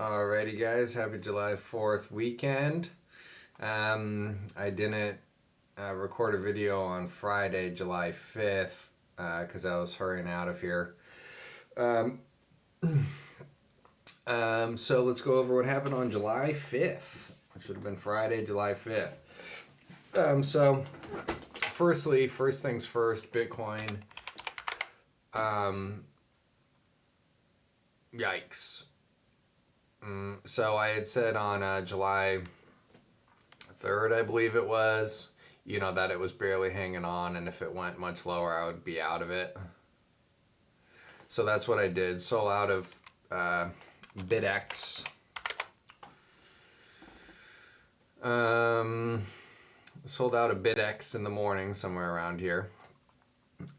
Alrighty, guys. Happy July 4th weekend. I didn't record a video on Friday, July 5th, because I was hurrying out of here. So let's go over what happened on July 5th, which would have been Friday, July 5th. First things first, Bitcoin. Yikes. So I had said on July 3rd, I believe it was, that it was barely hanging on, and if it went much lower, I would be out of it. So that's what I did. Sold out of BitX. Sold out of BitX in the morning, somewhere around here.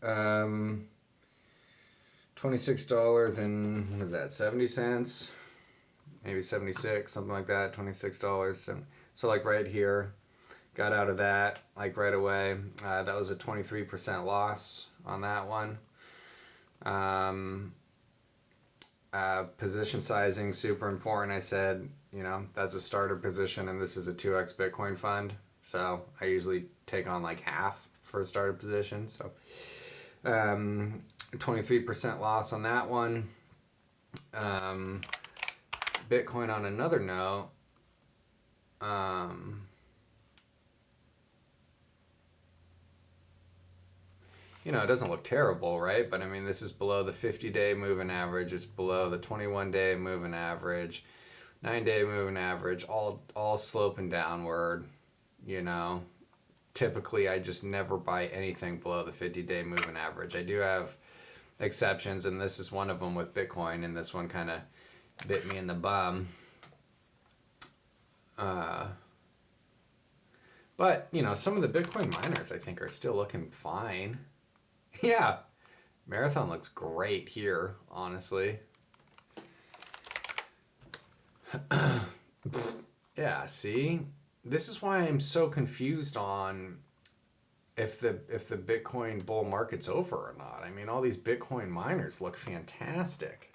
$26 and, what is that, 70 cents? Maybe 76, something like that, $26. So like right here, got out of that like right away. That was a 23% loss on that one. Position sizing, super important. I said, that's a starter position and this is a 2x Bitcoin fund. So I usually take on like half for a starter position. So 23% loss on that one. Bitcoin on another note, it doesn't look terrible, right? But I mean, this is below the 50-day moving average. It's below the 21-day moving average, 9-day moving average, all sloping downward, Typically, I just never buy anything below the 50-day moving average. I do have exceptions, and this is one of them with Bitcoin, and this one kind of bit me in the bum. But, some of the Bitcoin miners I think are still looking fine. Yeah, Marathon looks great here, honestly. Yeah, see? This is why I'm so confused on if the Bitcoin bull market's over or not. I mean, all these Bitcoin miners look fantastic.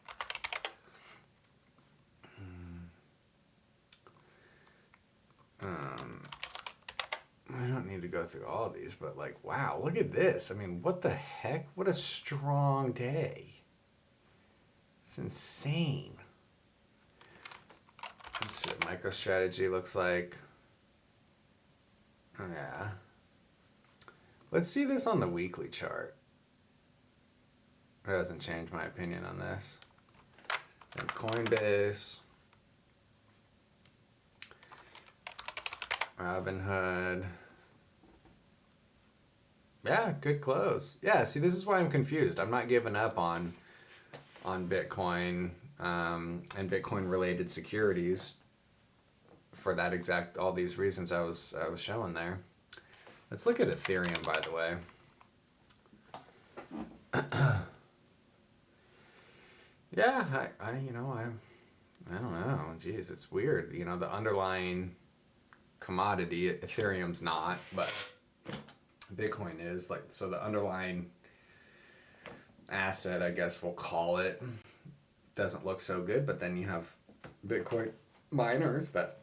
I don't need to go through all of these, but like, wow, look at this. I mean, what the heck? What a strong day. It's insane. Let's see what MicroStrategy looks like. Yeah. Let's see this on the weekly chart. It doesn't change my opinion on this. And Coinbase. Robinhood. Yeah, good close. Yeah, see, this is why I'm confused. I'm not giving up on Bitcoin and Bitcoin related securities for that exact all these reasons I was showing there. Let's look at Ethereum, by the way. Yeah, I don't know. Geez, it's weird. The underlying commodity, Ethereum's not, but Bitcoin is, like, so the underlying asset, I guess we'll call it, doesn't look so good, but then you have Bitcoin miners that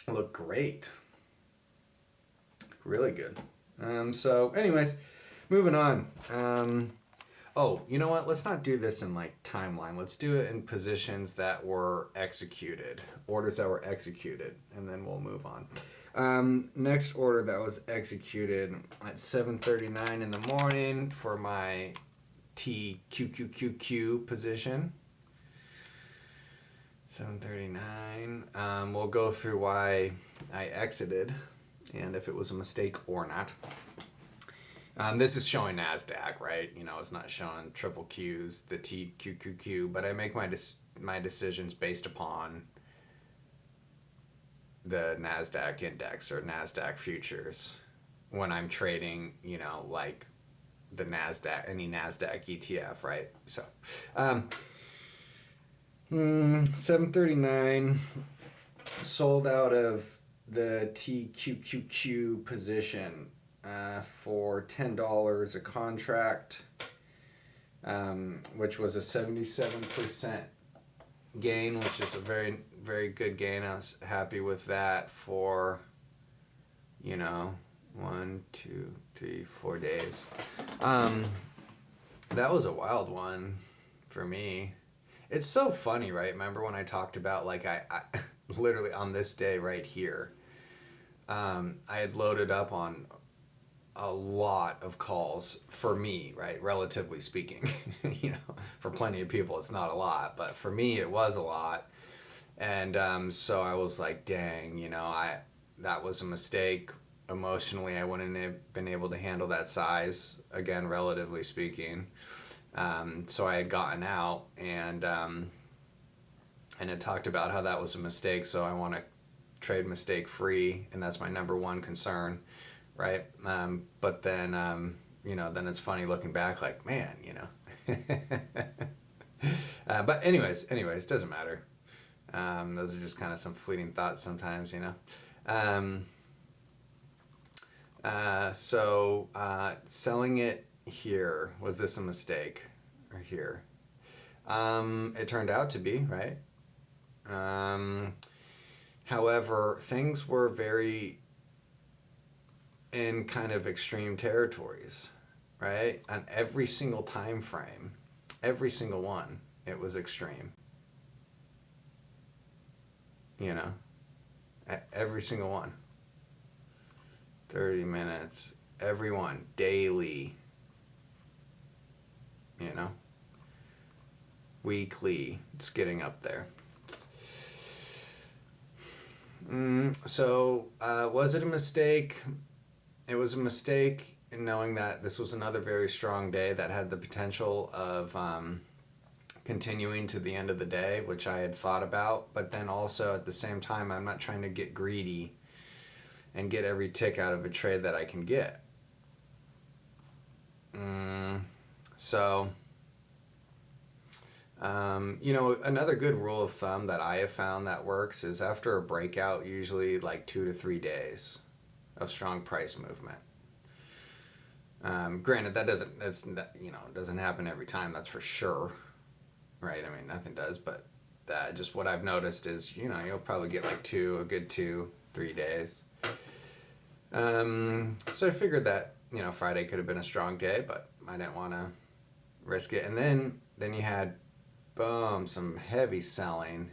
look great. Really good. So anyways, moving on. Oh, you know what? Let's not do this in like timeline. Let's do it in positions that were executed, orders that were executed, and then we'll move on. Next order that was executed at 7:39 in the morning for my TQQQQ position. 7:39. We'll go through why I exited and if it was a mistake or not. This is showing NASDAQ, right? It's not showing triple Qs, the TQQQ, but I make my decisions based upon the NASDAQ index or NASDAQ futures when I'm trading, like the NASDAQ, any NASDAQ ETF, right? So, 7:39, sold out of the TQQQ position for $10 a contract, which was a 77% gain, which is a very, very good gain. I was happy with that for, 1, 2, 3, 4 days. That was a wild one for me. It's so funny, right? Remember when I talked about, like, I literally on this day right here, I had loaded up on a lot of calls for me, right? Relatively speaking, for plenty of people, it's not a lot, but for me, it was a lot. And so I was like, dang, that was a mistake. Emotionally, I wouldn't have been able to handle that size again, relatively speaking. So I had gotten out and it talked about how that was a mistake. So I want to trade mistake free, and that's my number one concern, right? But then then it's funny looking back, like, man, But anyways, doesn't matter. Those are just kind of some fleeting thoughts sometimes, So selling it here, was this a mistake? Or here? It turned out to be, right? However, things were very in kind of extreme territories, right? On every single time frame, every single one, it was extreme. Every single one. 30 minutes, every one, daily, weekly, it's getting up there. So, was it a mistake? It was a mistake in knowing that this was another very strong day that had the potential of continuing to the end of the day, which I had thought about, but then also at the same time, I'm not trying to get greedy and get every tick out of a trade that I can get. So, another good rule of thumb that I have found that works is after a breakout, usually like 2 to 3 days of strong price movement. Granted, doesn't happen every time, that's for sure, right? I mean, nothing does, but just what I've noticed is, you'll probably get like a good 2-3 days. So I figured that, Friday could have been a strong day, but I didn't want to risk it. And then you had, boom, some heavy selling,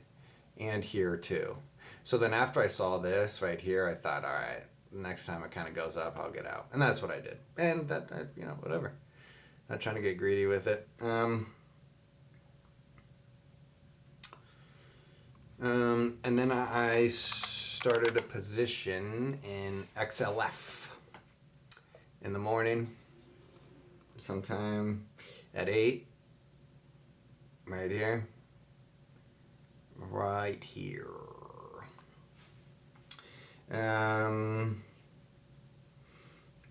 and here too. So then after I saw this right here, I thought, all right, next time it kind of goes up, I'll get out. And that's what I did. And that, whatever. Not trying to get greedy with it. And then I started a position in XLF in the morning, sometime at 8, right here.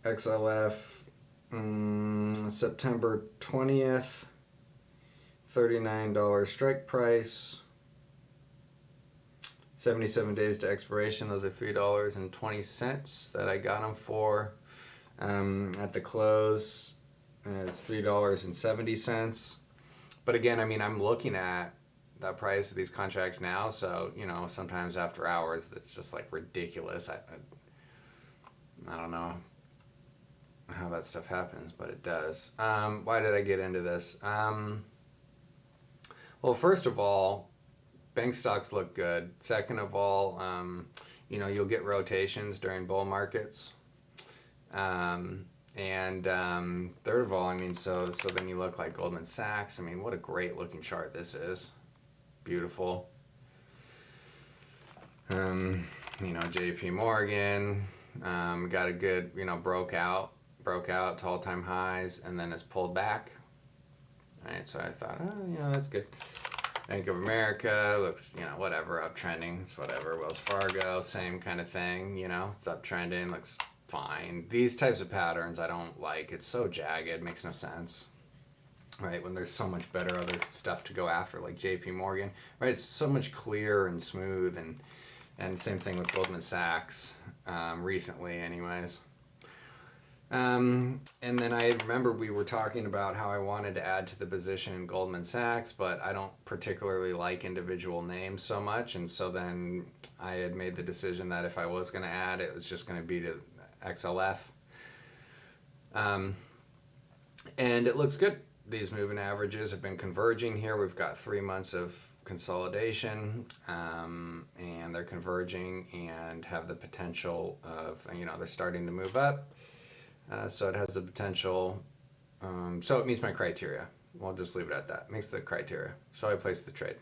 XLF, September 20th, $39 strike price, 77 days to expiration. Those are $3.20 that I got them for. At the close, it's $3.70. But again, I mean, I'm looking at the price of these contracts now, so sometimes after hours, it's just like ridiculous. I don't know how that stuff happens, but it does. Why did I get into this? Well, first of all, bank stocks look good. Second of all, you'll get rotations during bull markets. And third of all, I mean, so then you look like Goldman Sachs. I mean, what a great looking chart this is. Beautiful. JP Morgan, got a good, broke out to all-time highs, and then it's pulled back. All right, so I thought, that's good. Bank of America looks, whatever, uptrending, it's whatever. Wells Fargo, same kind of thing, it's uptrending, looks fine. These types of patterns I don't like. It's so jagged, makes no sense, right? When there's so much better other stuff to go after, like JP Morgan, right? It's so much clearer and smooth, and same thing with Goldman Sachs, recently anyways. And then I remember we were talking about how I wanted to add to the position in Goldman Sachs, but I don't particularly like individual names so much. And so then I had made the decision that if I was going to add, it was just going to be to XLF. And it looks good. These moving averages have been converging here. We've got 3 months of consolidation, and they're converging and have the potential of, they're starting to move up. So it has the potential, so it meets my criteria. We'll just leave it at that. Meets the criteria. So I place the trade.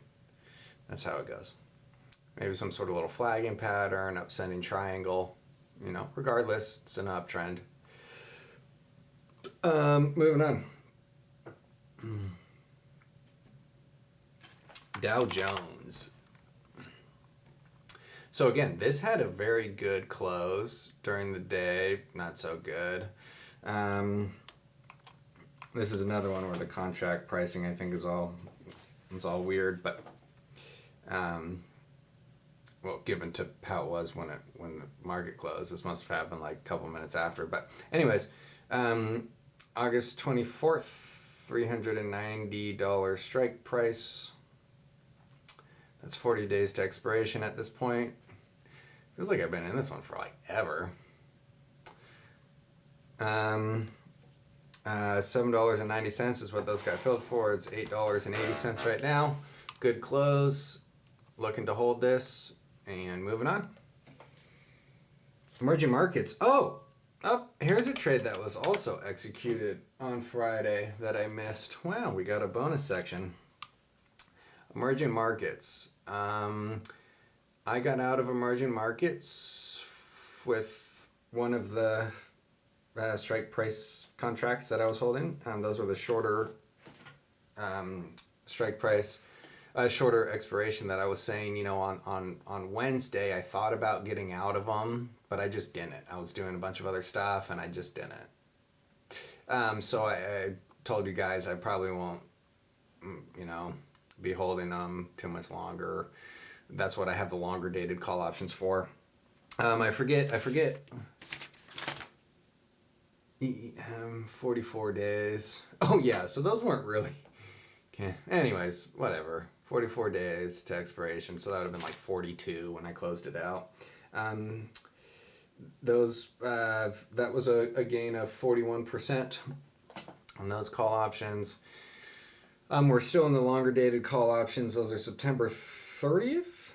That's how it goes. Maybe some sort of little flagging pattern, upsending triangle. Regardless, it's an uptrend. Moving on. Dow Jones. So again, this had a very good close during the day. Not so good. This is another one where the contract pricing I think is all weird, but given to how it was when the market closed, this must have happened like a couple minutes after. But anyways, August 24th, $390 strike price. That's 40 days to expiration at this point. Feels like I've been in this one for like ever. $7.90 is what those got filled for. It's $8.80 right now. Good close. Looking to hold this and moving on. Emerging markets. Oh, here's a trade that was also executed on Friday that I missed. Wow, we got a bonus section. Emerging markets. I got out of emerging markets with one of the strike price contracts that I was holding. Those were the shorter strike price, shorter expiration that I was saying, on Wednesday. I thought about getting out of them, but I just didn't. I was doing a bunch of other stuff and I just didn't. So I told you guys I probably won't, be holding them too much longer. That's what I have the longer dated call options for. I forget. 44 days. Oh yeah, so those weren't really. Okay. Anyways, whatever. 44 days to expiration, so that would have been like 42 when I closed it out. That was a gain of 41% on those call options. We're still in the longer dated call options. Those are September 30th.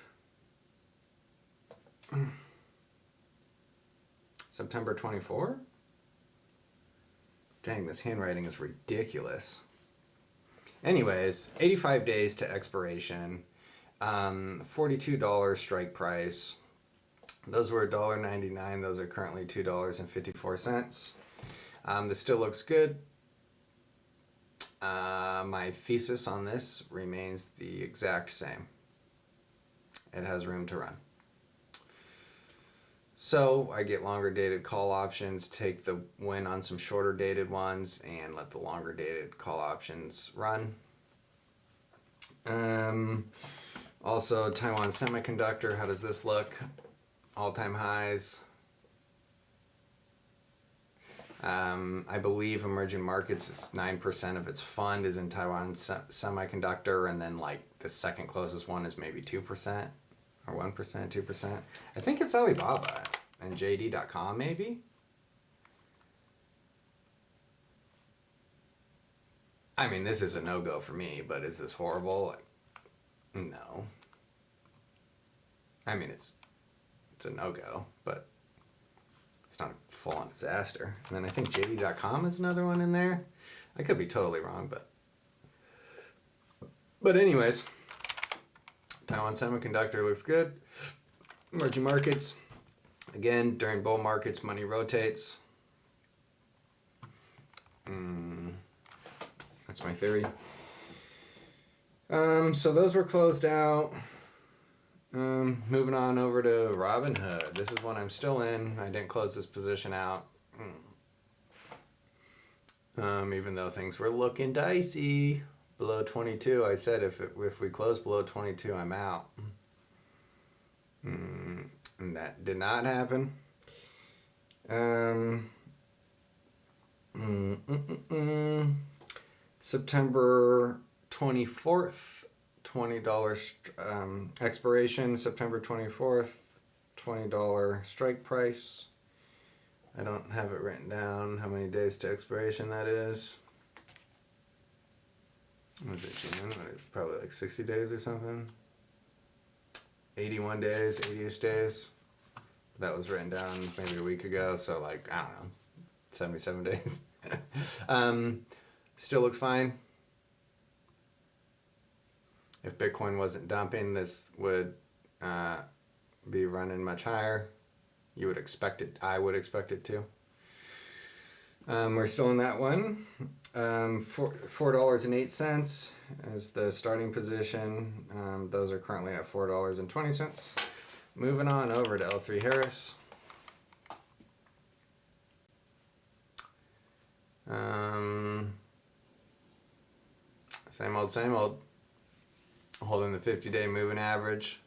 September 24? Dang, this handwriting is ridiculous. Anyways, 85 days to expiration. $42 strike price. Those were $1.99. Those are currently $2.54. This still looks good. My thesis on this remains the exact same. It has room to run. So I get longer dated call options, take the win on some shorter dated ones, and let the longer dated call options run. Also, Taiwan Semiconductor, how does this look? All-time highs. I believe emerging markets is 9% of its fund is in Taiwan Semiconductor, and then like the second closest one is maybe 2% or 1%, 2%. I think it's Alibaba and JD.com maybe. I mean, this is a no-go for me, but is this horrible? No. I mean, it's a no-go, but it's not a full-on disaster. And then I think JD.com is another one in there. I could be totally wrong, but anyways, Taiwan Semiconductor looks good. Emerging markets, again, during bull markets, money rotates. That's my theory. So those were closed out. Moving on over to Robinhood. This is one I'm still in. I didn't close this position out. Even though things were looking dicey. Below 22, I said if we close below 22, I'm out. And that did not happen. September 24th, $20 expiration. September 24th, $20 strike price. I don't have it written down how many days to expiration that is. Was it June? It's probably like 60 days or something. 81 days, 80-ish days. That was written down maybe a week ago, so like, I don't know, 77 days. Still looks fine. If Bitcoin wasn't dumping, this would be running much higher. You would expect it. I would expect it to. We're still in that one. $4.08 as the starting position. Those are currently at $4.20. Moving on over to L3 Harris. Same old, same old. Holding the 50-day moving average.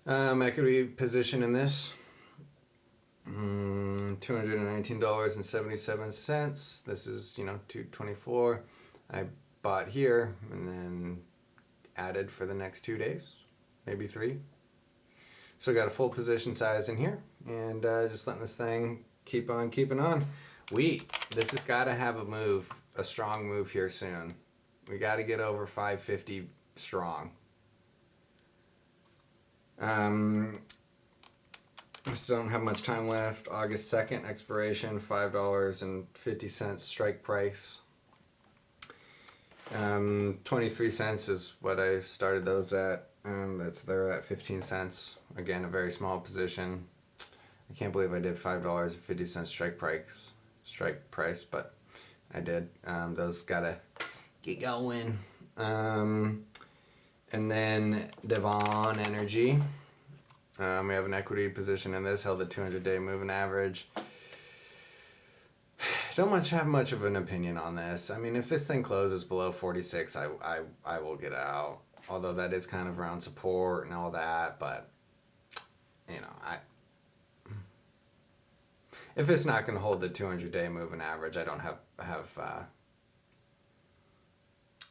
Equity position in this. $219.77. This is, $224. I bought here and then added for the next 2 days, maybe 3. So I got a full position size in here, and just letting this thing keep on keeping on. This has got to have a strong move here soon. We got to get over 550 strong. I still don't have much time left. August 2nd expiration, $5.50 strike price. 23 cents is what I started those at. They're at 15 cents. Again, a very small position. I can't believe I did $5.50 strike price, but I did. Those gotta get going. And then Devon Energy. We have an equity position in this, held the 200-day moving average. Don't have much of an opinion on this. I mean, if this thing closes below 46, I will get out. Although that is kind of around support and all that, but if it's not going to hold the 200-day moving average, I don't have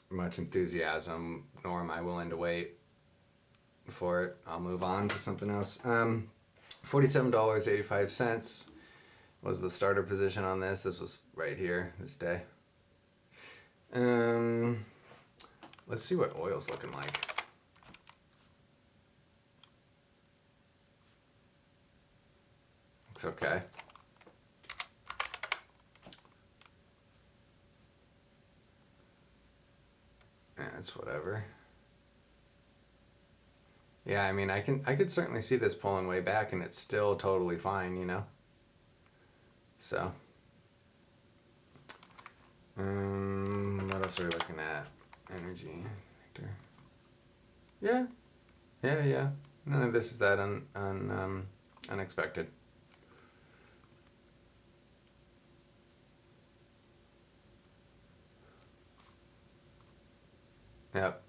much enthusiasm, nor am I willing to wait for it. I'll move on to something else. $47.85 was the starter position on this. This was right here this day. Let's see what oil's looking like. Looks okay. It's whatever. Yeah, I mean, I could certainly see this pulling way back, and it's still totally fine, So, what else are we looking at? Energy. Yeah. None of this is that unexpected. Yep.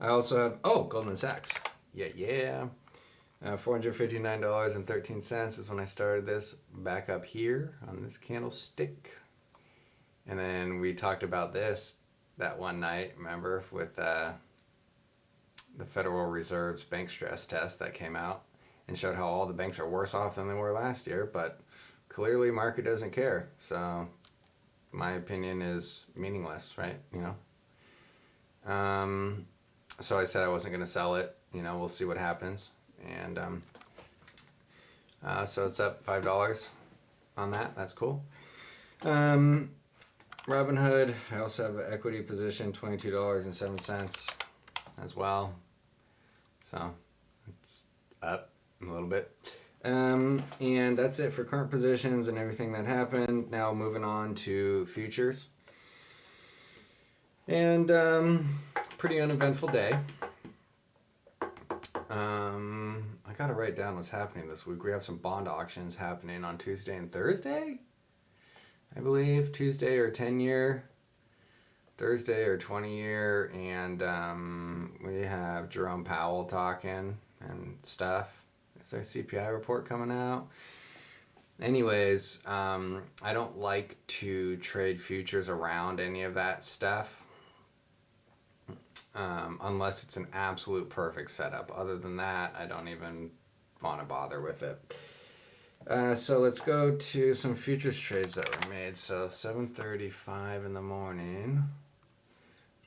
I also have Goldman Sachs. Yeah. $459.13 is when I started this, back up here on this candlestick. And then we talked about this that one night, remember, with the Federal Reserve's bank stress test that came out and showed how all the banks are worse off than they were last year, but clearly market doesn't care. So my opinion is meaningless, right? So I said I wasn't going to sell it. We'll see what happens. And so it's up $5 on that. That's cool. Robinhood, I also have an equity position, $22.07 as well. So it's up a little bit. And that's it for current positions and everything that happened. Now moving on to futures. And pretty uneventful day. I gotta write down what's happening this week. We have some bond auctions happening on Tuesday and Thursday, I believe. Tuesday or 10-year, Thursday or 20-year, and we have Jerome Powell talking and stuff. Is there a CPI report coming out? Anyways, I don't like to trade futures around any of that stuff. Unless it's an absolute perfect setup. Other than that, I don't even want to bother with it. So let's go to some futures trades that were made. So 7:35 in the morning.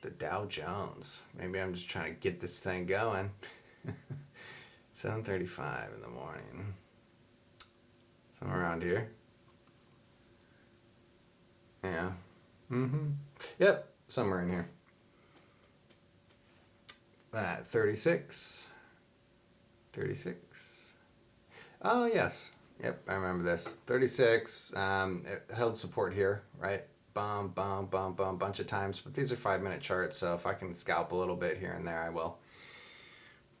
The Dow Jones. Maybe I'm just trying to get this thing going. 7:35 in the morning. Somewhere around here. Yeah. Yep. Somewhere in here. 36. 36. Oh, yes. Yep, I remember this. 36. It held support here, right? Bum, bum, bum, bum, bunch of times. But these are 5-minute charts, so if I can scalp a little bit here and there, I will.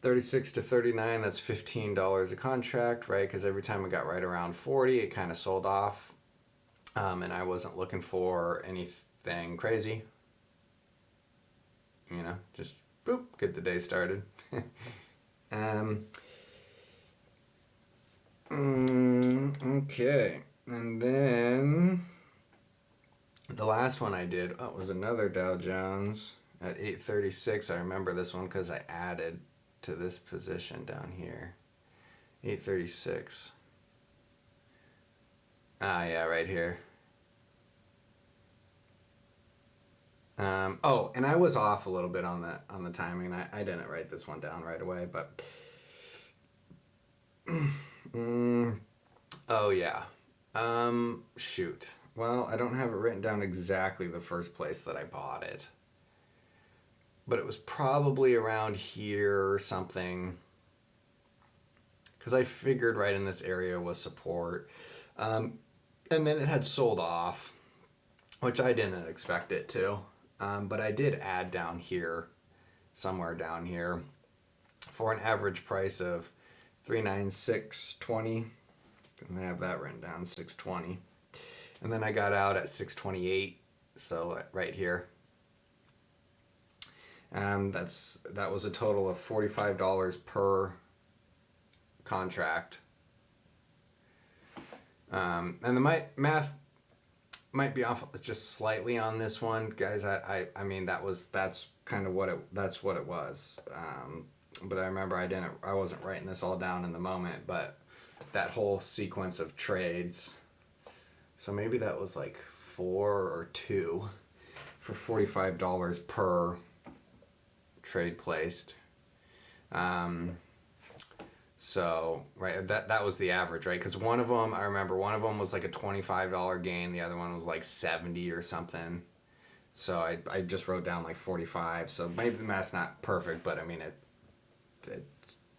36 to 39, that's $15 a contract, right? Because every time it got right around 40, it kind of sold off. And I wasn't looking for anything crazy. Just boop, get the day started. Okay. And then the last one I did was another Dow Jones at 8:36. I remember this one because I added to this position down here. 8:36. Ah, yeah, right here. And I was off a little bit on the timing. I didn't write this one down right away, but oh yeah. Shoot. Well, I don't have it written down exactly the first place that I bought it. But it was probably around here or something. Because I figured right in this area was support. And then it had sold off, which I didn't expect it to. But I did add down here, somewhere down here, for an average price of $396.20. I have that written down, 620. And then I got out at 628, so right here. That was a total of $45 per contract. And the math might be off just slightly on this one, guys. I mean that's kind of what it was. But I remember I wasn't writing this all down in the moment, but that whole sequence of trades. So maybe that was like 4 or 2 for $45 per trade placed. So, right, that was the average, right? Because one of them was like a $25 gain. The other one was like 70 or something. So I just wrote down like 45. So maybe the math's not perfect, but I mean, it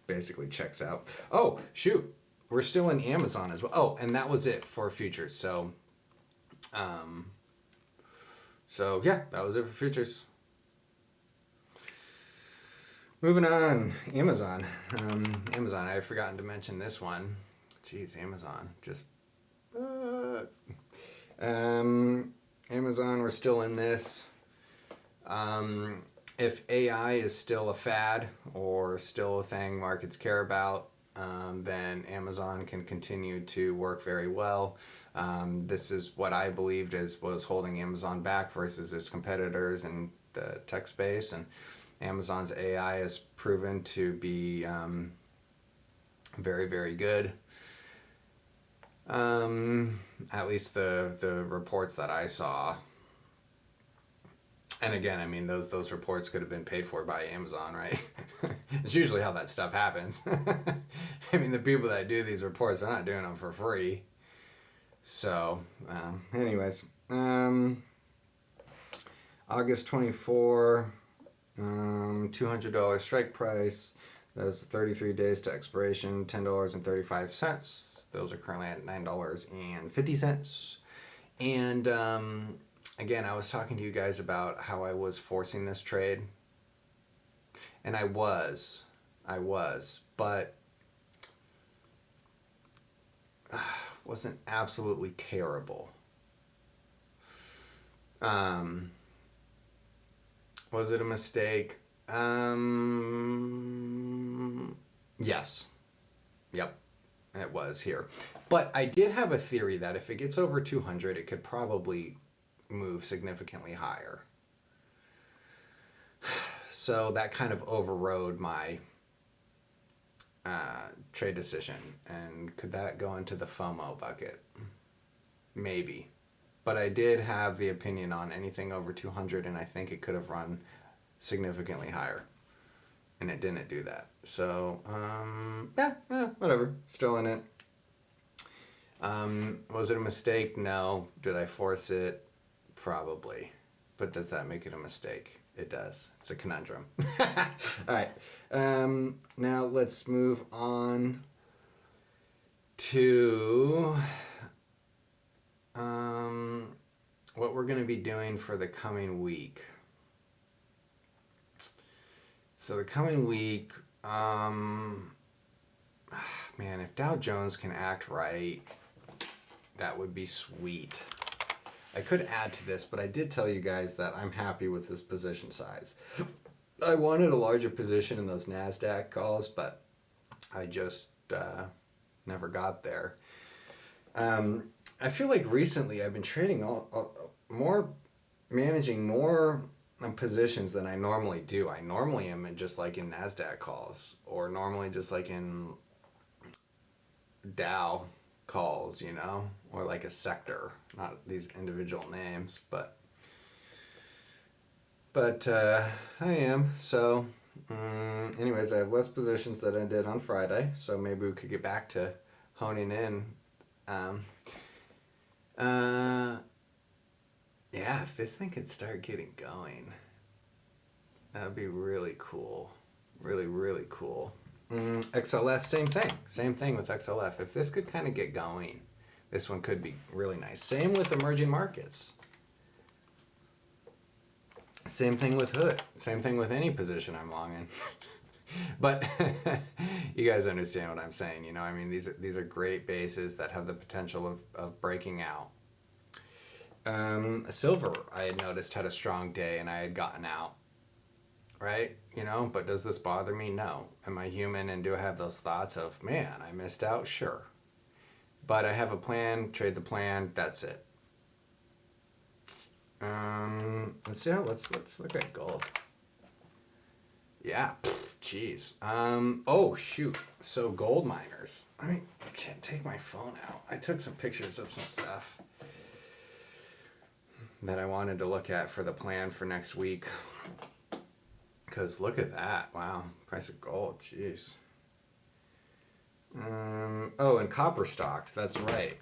basically checks out. Oh, shoot. We're still in Amazon as well. Oh, and that was it for futures. So yeah, that was it for futures. Moving on, Amazon. Amazon, I've forgotten to mention this one. Jeez, Amazon. Amazon, we're still in this. If AI is still a fad or still a thing markets care about, then Amazon can continue to work very well. This is what I believed was holding Amazon back versus its competitors in the tech space, and Amazon's AI has proven to be very, very good. At least the reports that I saw. And again, I mean, those reports could have been paid for by Amazon, right? It's usually how that stuff happens. I mean, the people that do these reports are not doing them for free. So, anyways, August 24, $200 strike price. That's 33 days to expiration, $10.35. Those are currently at $9.50. And again, I was talking to you guys about how I was forcing this trade. And I was, but wasn't absolutely terrible. Was it a mistake? Yes. Yep. it was here. But I did have a theory that if it gets over 200, it could probably move significantly higher. So that kind of overrode my trade decision. And could that go into the FOMO bucket? Maybe. But I did have the opinion on anything over 200, and I think it could have run significantly higher. And it didn't do that. So, whatever. Still in it. Was it a mistake? No. Did I force it? Probably. But does that make it a mistake? It does. It's a conundrum. All right. Now let's move on to what we're going to be doing for the coming week. So the coming week, man, if Dow Jones can act right, that would be sweet. I could add to this, but I did tell you guys that I'm happy with this position size. I wanted a larger position in those NASDAQ calls, but I just never got there. I feel like recently I've been trading managing more positions than I normally do. I normally am just like in NASDAQ calls, or normally just like in Dow calls, or like a sector, not these individual names, but I am. So anyways, I have less positions than I did on Friday, so maybe we could get back to honing in. Yeah, if this thing could start getting going, that would be really cool. Really, really cool. XLF, same thing with XLF. If this could kind of get going, this one could be really nice. Same with emerging markets. Same thing with Hood. Same thing with any position I'm long in. But you guys understand what I'm saying, I mean, these are great bases that have the potential of breaking out. Silver, I had noticed, had a strong day and I had gotten out. Right? But does this bother me? No. Am I human and do I have those thoughts of, man, I missed out? Sure. But I have a plan, trade the plan, that's it. Let's see let's look at gold. Yeah, jeez. Oh shoot. So gold miners. I can't take my phone out. I took some pictures of some stuff that I wanted to look at for the plan for next week. Because look at that. Wow. Price of gold. Jeez. And copper stocks. That's right.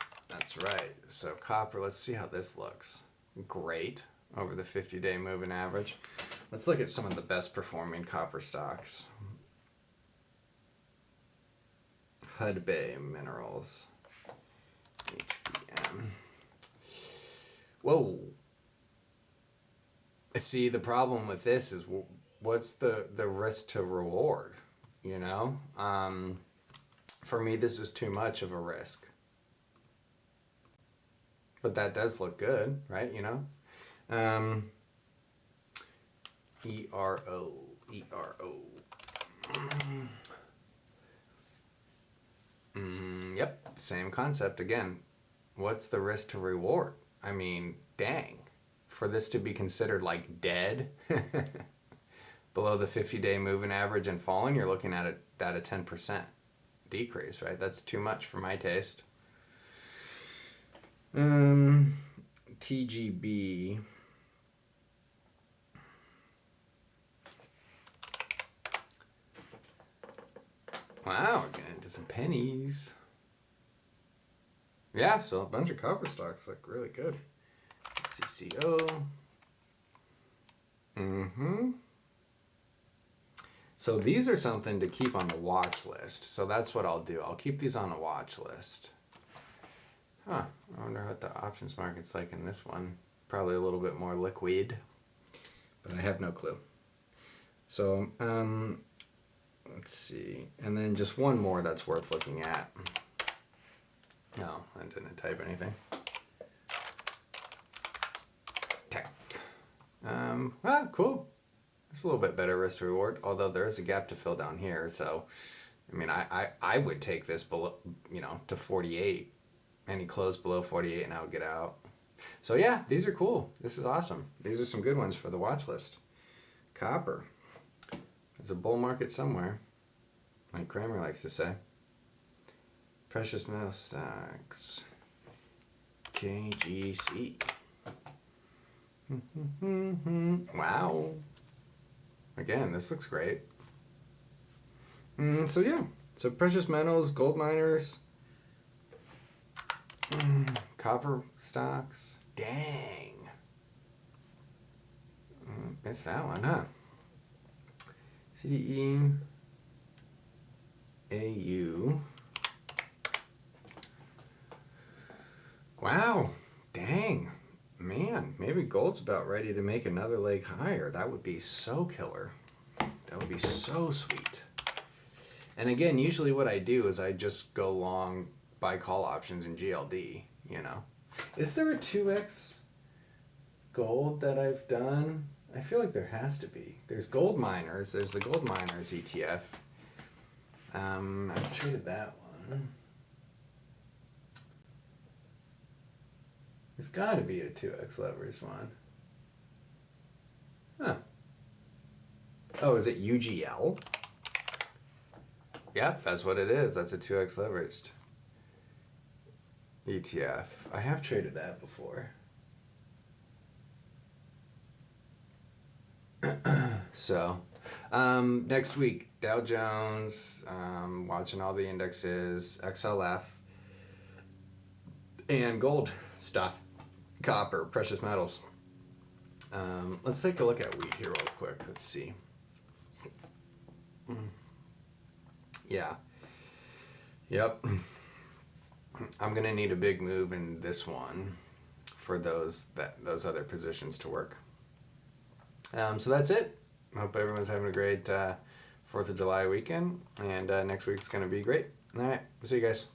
So copper, let's see how this looks. Great. Over the 50-day moving average. Let's look at some of the best performing copper stocks. Hudbay Minerals. HBM. Whoa. See, the problem with this is what's the risk to reward, For me, this is too much of a risk. But that does look good, right? ERO. Yep, same concept again. What's the risk to reward? I mean, dang. For this to be considered like dead below the 50-day moving average and falling, you're looking at a 10% decrease, right? That's too much for my taste. TGB. Wow, we're getting into some pennies. Yeah, so a bunch of copper stocks look really good. CCO. So these are something to keep on the watch list. So that's what I'll do. I'll keep these on the watch list. I wonder what the options market's like in this one. Probably a little bit more liquid, but I have no clue. So, let's see. And then just one more that's worth looking at. No, I didn't type anything. Tech. Cool. It's a little bit better risk to reward, although there is a gap to fill down here, so I mean, I would take this below, to 48. Any close below 48 and I would get out. So yeah, these are cool. This is awesome. These are some good ones for the watch list. Copper. There's a bull market somewhere, like Kramer likes to say. Precious metal stocks. KGC. Wow. Again, this looks great. So yeah. So precious metals, gold miners, copper stocks. Dang. Missed that one, huh? CDE. AU. Wow. Dang. Man, maybe gold's about ready to make another leg higher. That would be so killer. That would be so sweet. And again, usually what I do is I just go long buy call options in GLD, Is there a 2x gold that I've done? I feel like there has to be. There's gold miners. There's the gold miners ETF. I've traded that one. There's got to be a 2x leveraged one. Huh. Oh, is it UGL? Yep, that's what it is. That's a 2x leveraged ETF. I have traded that before. So, next week, Dow Jones, watching all the indexes, XLF, and gold stuff, copper, precious metals. Let's take a look at wheat here real quick. Let's see. Yeah. Yep. I'm gonna need a big move in this one for those other positions to work. So that's it. Hope everyone's having a great 4th of July weekend, and next week's gonna be great. All right, we'll see you guys.